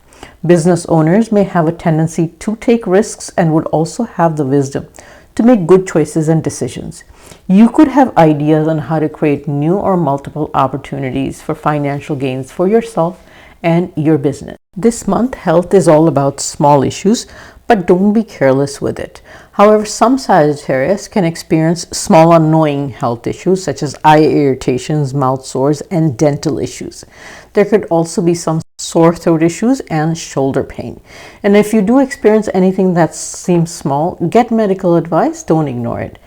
Business owners may have a tendency to take risks and would also have the wisdom to make good choices and decisions. You could have ideas on how to create new or multiple opportunities for financial gains for yourself and your business. This month, health is all about small issues, but don't be careless with it. However, some Sagittarius can experience small annoying health issues such as eye irritations, mouth sores, and dental issues. There could also be some sore throat issues and shoulder pain. And if you do experience anything that seems small, get medical advice, don't ignore it.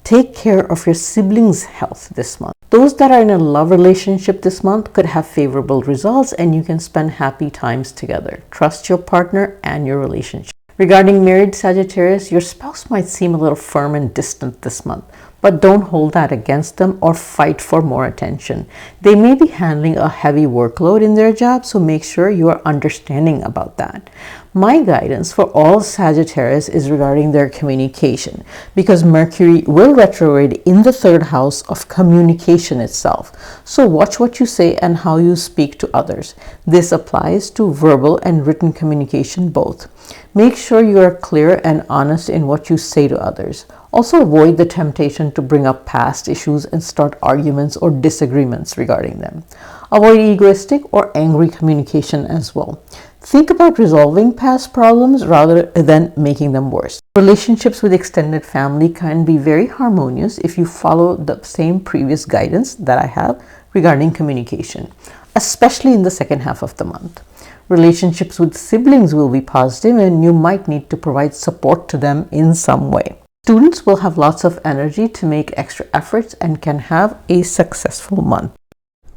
Take care of your siblings' health this month. Those that are in a love relationship this month could have favorable results and you can spend happy times together. Trust your partner and your relationship. Regarding married Sagittarius, your spouse might seem a little firm and distant this month, but don't hold that against them or fight for more attention. They may be handling a heavy workload in their job, so make sure you are understanding about that. My guidance for all Sagittarius is regarding their communication, because Mercury will retrograde in the 3rd house of communication itself. So watch what you say and how you speak to others. This applies to verbal and written communication both. Make sure you are clear and honest in what you say to others. Also avoid the temptation to bring up past issues and start arguments or disagreements regarding them. Avoid egoistic or angry communication as well. Think about resolving past problems rather than making them worse. Relationships with extended family can be very harmonious if you follow the same previous guidance that I have regarding communication, especially in the second half of the month. Relationships with siblings will be positive and you might need to provide support to them in some way. Students will have lots of energy to make extra efforts and can have a successful month.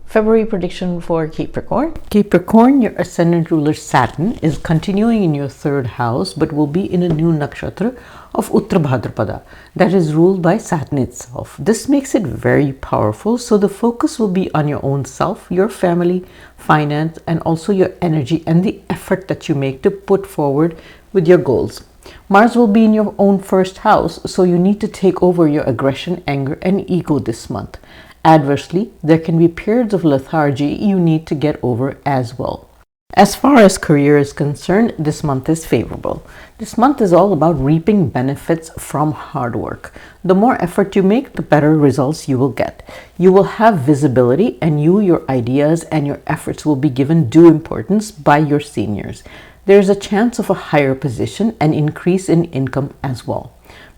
February prediction for Capricorn. Capricorn, your ascendant ruler Saturn is continuing in your third house but will be in a new nakshatra of Uttar Bhadrapada that is ruled by Saturn itself. This makes it very powerful, so the focus will be on your own self, your family, finance, and also your energy and the effort that you make to put forward with your goals. Mars will be in your own first house, so you need to take over your aggression, anger, and ego this month. Adversely, there can be periods of lethargy you need to get over as well. As far as career is concerned, this month is favorable. This month is all about reaping benefits from hard work. The more effort you make, the better results you will get. You will have visibility, and your ideas, and your efforts will be given due importance by your seniors. There is a chance of a higher position and increase in income as well.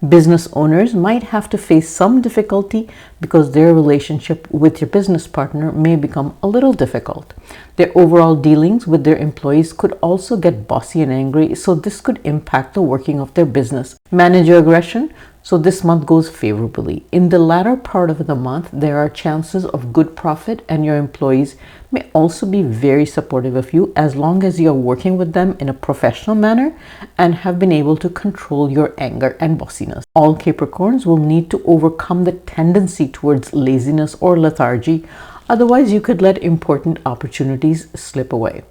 Business owners might have to face some difficulty because their relationship with your business partner may become a little difficult. Their overall dealings with their employees could also get bossy and angry, so this could impact the working of their business. Manage your aggression, so this month goes favorably. In the latter part of the month, there are chances of good profit, and your employees may also be very supportive of you as long as you are working with them in a professional manner and have been able to control your anger and bossiness. All Capricorns will need to overcome the tendency towards laziness or lethargy, otherwise you could let important opportunities slip away.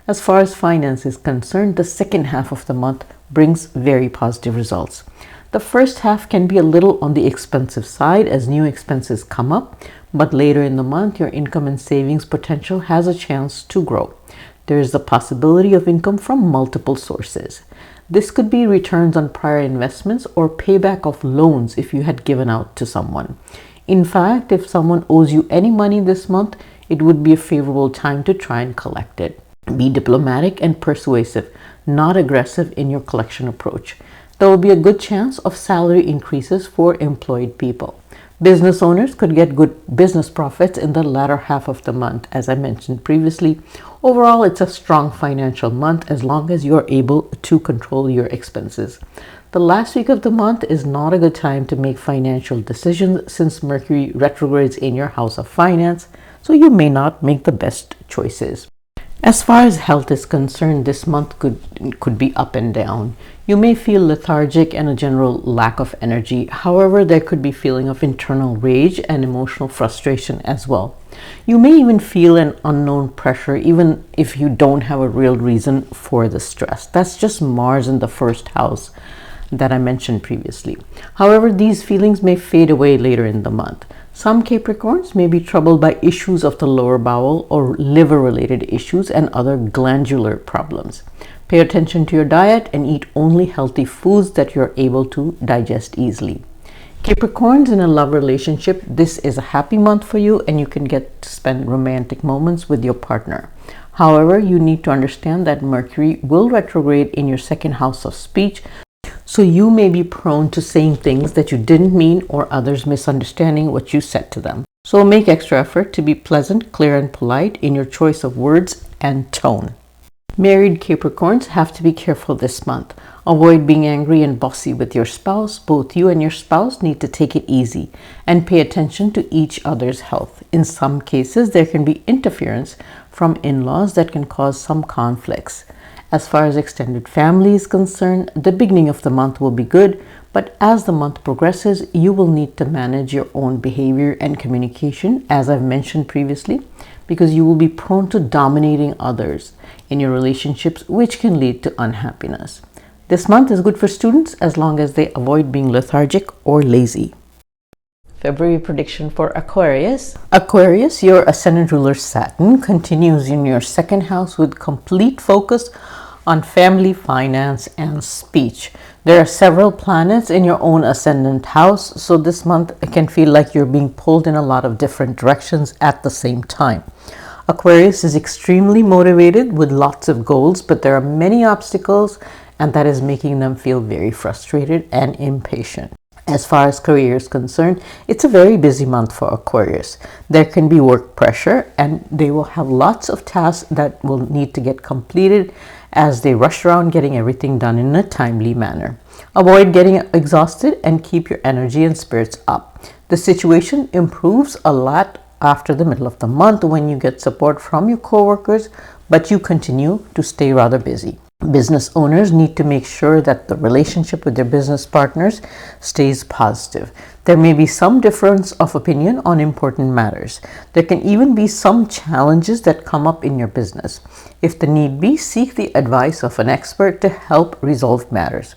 As far as finance is concerned, the second half of the month brings very positive results. The first half can be a little on the expensive side as new expenses come up, but later in the month, your income and savings potential has a chance to grow. There is the possibility of income from multiple sources. This could be returns on prior investments or payback of loans if you had given out to someone. In fact, if someone owes you any money this month, it would be a favorable time to try and collect it. Be diplomatic and persuasive, not aggressive in your collection approach. There will be a good chance of salary increases for employed people. Business owners could get good business profits in the latter half of the month, as I mentioned previously. Overall, it's a strong financial month as long as you are able to control your expenses. The last week of the month is not a good time to make financial decisions since Mercury retrogrades in your house of finance, so you may not make the best choices. As far as health is concerned, this month could be up and down. You may feel lethargic and a general lack of energy. However, there could be feeling of internal rage and emotional frustration as well. You may even feel an unknown pressure even if you don't have a real reason for the stress. That's just Mars in the first house that I mentioned previously. However, these feelings may fade away later in the month. Some Capricorns may be troubled by issues of the lower bowel or liver-related issues and other glandular problems. Pay attention to your diet and eat only healthy foods that you're able to digest easily. Capricorns in a love relationship, this is a happy month for you and you can get to spend romantic moments with your partner. However, you need to understand that Mercury will retrograde in your second house of speech, so you may be prone to saying things that you didn't mean or others misunderstanding what you said to them. So make extra effort to be pleasant, clear, and polite in your choice of words and tone. Married Capricorns have to be careful this month. Avoid being angry and bossy with your spouse. Both you and your spouse need to take it easy and pay attention to each other's health. In some cases, there can be interference from in-laws that can cause some conflicts. As far as extended family is concerned, the beginning of the month will be good, but as the month progresses, you will need to manage your own behavior and communication, as I've mentioned previously, because you will be prone to dominating others in your relationships, which can lead to unhappiness. This month is good for students as long as they avoid being lethargic or lazy. February prediction for Aquarius. Aquarius, your ascendant ruler Saturn continues in your second house with complete focus on family, finance, and speech. There are several planets in your own ascendant house, so this month it can feel like you're being pulled in a lot of different directions at the same time. Aquarius is extremely motivated with lots of goals, but there are many obstacles, and that is making them feel very frustrated and impatient. As far as career is concerned, it's a very busy month for Aquarius. There can be work pressure and they will have lots of tasks that will need to get completed, as they rush around getting everything done in a timely manner. Avoid getting exhausted and keep your energy and spirits up. The situation improves a lot after the middle of the month when you get support from your coworkers, but you continue to stay rather busy. Business owners need to make sure that the relationship with their business partners stays positive. There may be some difference of opinion on important matters. There can even be some challenges that come up in your business. If the need be, seek the advice of an expert to help resolve matters.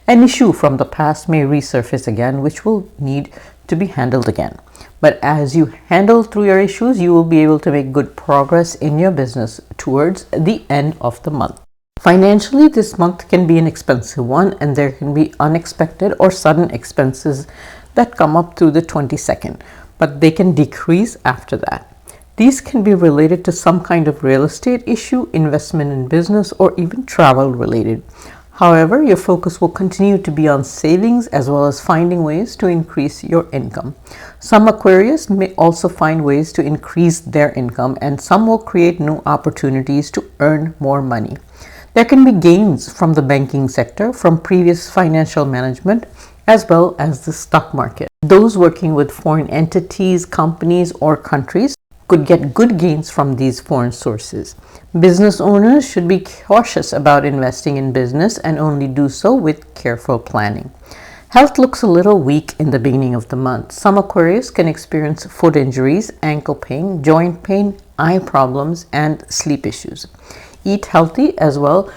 An issue from the past may resurface again, which will need to be handled again. But as you handle through your issues, you will be able to make good progress in your business towards the end of the month. Financially, this month can be an expensive one, and there can be unexpected or sudden expenses that come up through the 22nd, but they can decrease after that. These can be related to some kind of real estate issue, investment in business, or even travel related. However, your focus will continue to be on savings as well as finding ways to increase your income. Some Aquarius may also find ways to increase their income, and some will create new opportunities to earn more money. There can be gains from the banking sector, from previous financial management, as well as the stock market. Those working with foreign entities, companies, or countries could get good gains from these foreign sources. Business owners should be cautious about investing in business and only do so with careful planning. Health looks a little weak in the beginning of the month. Some Aquarius can experience foot injuries, ankle pain, joint pain, eye problems, and sleep issues. Eat healthy as well,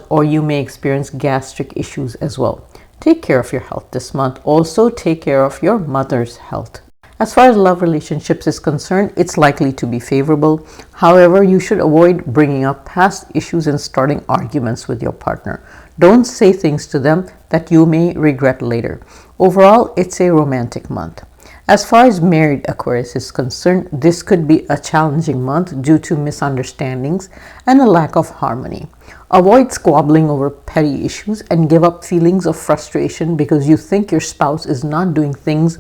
or you may experience gastric issues as well. Take care of your health this month. Also, take care of your mother's health. As far as love relationships is concerned, it's likely to be favorable. However, you should avoid bringing up past issues and starting arguments with your partner. Don't say things to them that you may regret later. Overall, it's a romantic month. As far as married Aquarius is concerned, this could be a challenging month due to misunderstandings and a lack of harmony. Avoid squabbling over petty issues and give up feelings of frustration because you think your spouse is not doing things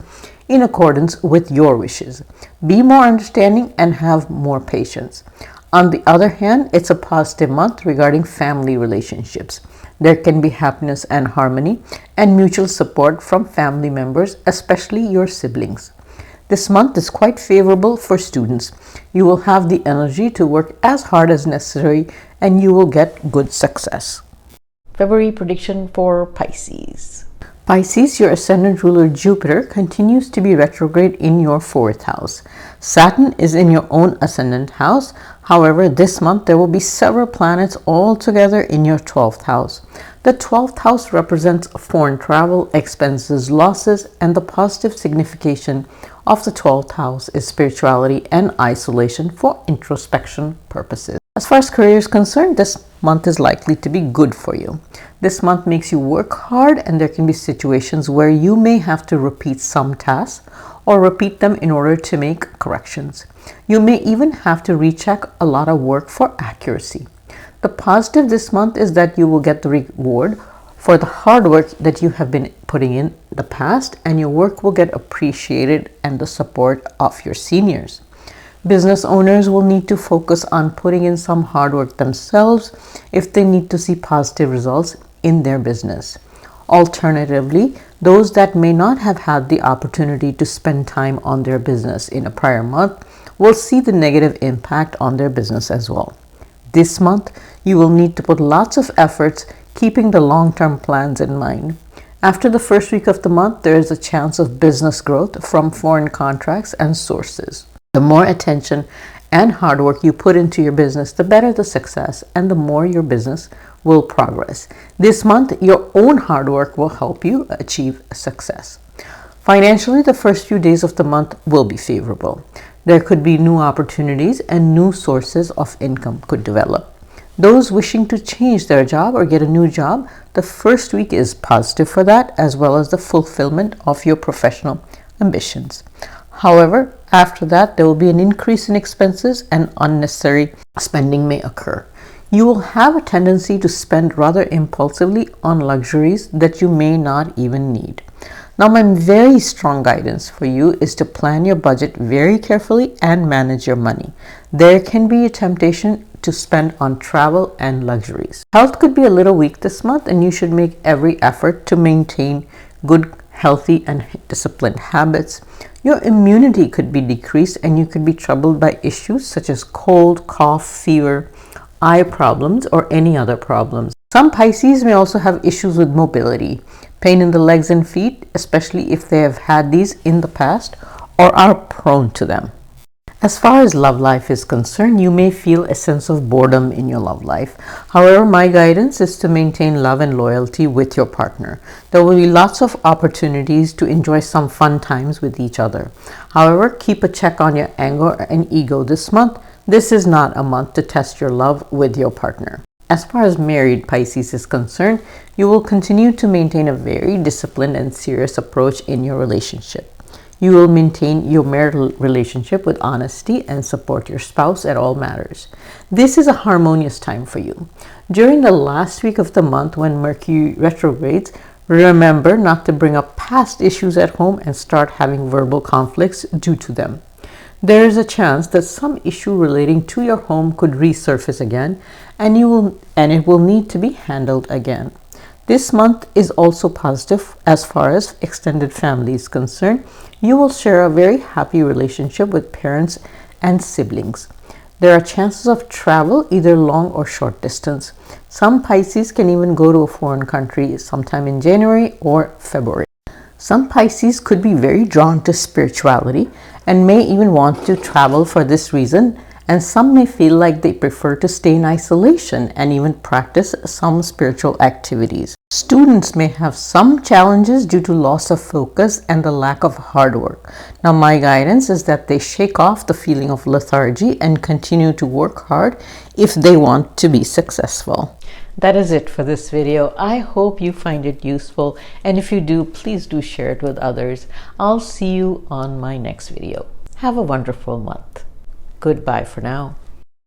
in accordance with your wishes. Be more understanding and have more patience. On the other hand, it's a positive month regarding family relationships. There can be happiness and harmony and mutual support from family members, especially your siblings. This month is quite favorable for students. You will have the energy to work as hard as necessary and you will get good success. February prediction for Pisces. Pisces, your ascendant ruler Jupiter continues to be retrograde in your 4th house. Saturn is in your own ascendant house. However, this month there will be several planets all together in your 12th house. The 12th house represents foreign travel, expenses, losses, and the positive signification of the 12th house is spirituality and isolation for introspection purposes. As far as career is concerned, this month is likely to be good for you. This month makes you work hard, and there can be situations where you may have to repeat some tasks or repeat them in order to make corrections. You may even have to recheck a lot of work for accuracy. The positive this month is that you will get the reward for the hard work that you have been putting in the past, and your work will get appreciated and the support of your seniors. Business owners will need to focus on putting in some hard work themselves if they need to see positive results in their business. Alternatively, those that may not have had the opportunity to spend time on their business in a prior month will see the negative impact on their business as well. This month, you will need to put lots of efforts keeping the long-term plans in mind. After the first week of the month, there is a chance of business growth from foreign contracts and sources. The more attention and hard work you put into your business, the better the success and the more your business will progress. This month, your own hard work will help you achieve success. Financially, the first few days of the month will be favorable. There could be new opportunities and new sources of income could develop. Those wishing to change their job or get a new job, the first week is positive for that, as well as the fulfillment of your professional ambitions. However, after that, there will be an increase in expenses and unnecessary spending may occur. You will have a tendency to spend rather impulsively on luxuries that you may not even need. Now, my very strong guidance for you is to plan your budget very carefully and manage your money. There can be a temptation to spend on travel and luxuries. Health could be a little weak this month, and you should make every effort to maintain good, healthy, and disciplined habits. Your immunity could be decreased, and you could be troubled by issues such as cold, cough, fever, eye problems, or any other problems. Some Pisces may also have issues with mobility, pain in the legs and feet, especially if they have had these in the past or are prone to them. As far as love life is concerned, you may feel a sense of boredom in your love life. However, my guidance is to maintain love and loyalty with your partner. There will be lots of opportunities to enjoy some fun times with each other. However, keep a check on your anger and ego this month. This is not a month to test your love with your partner. As far as married Pisces is concerned, you will continue to maintain a very disciplined and serious approach in your relationship. You will maintain your marital relationship with honesty and support your spouse at all matters. This is a harmonious time for you. During the last week of the month when Mercury retrogrades, remember not to bring up past issues at home and start having verbal conflicts due to them. There is a chance that some issue relating to your home could resurface again, and it will need to be handled again. This month is also positive as far as extended family is concerned. You will share a very happy relationship with parents and siblings. There are chances of travel, either long or short distance. Some Pisces can even go to a foreign country sometime in January or February. Some Pisces could be very drawn to spirituality and may even want to travel for this reason, and some may feel like they prefer to stay in isolation and even practice some spiritual activities. Students may have some challenges due to loss of focus and the lack of hard work. Now, my guidance is that they shake off the feeling of lethargy and continue to work hard if they want to be successful. That is it for this video. I hope you find it useful, and if you do, please do share it with others. I'll see you on my next video. Have a wonderful month. Goodbye for now.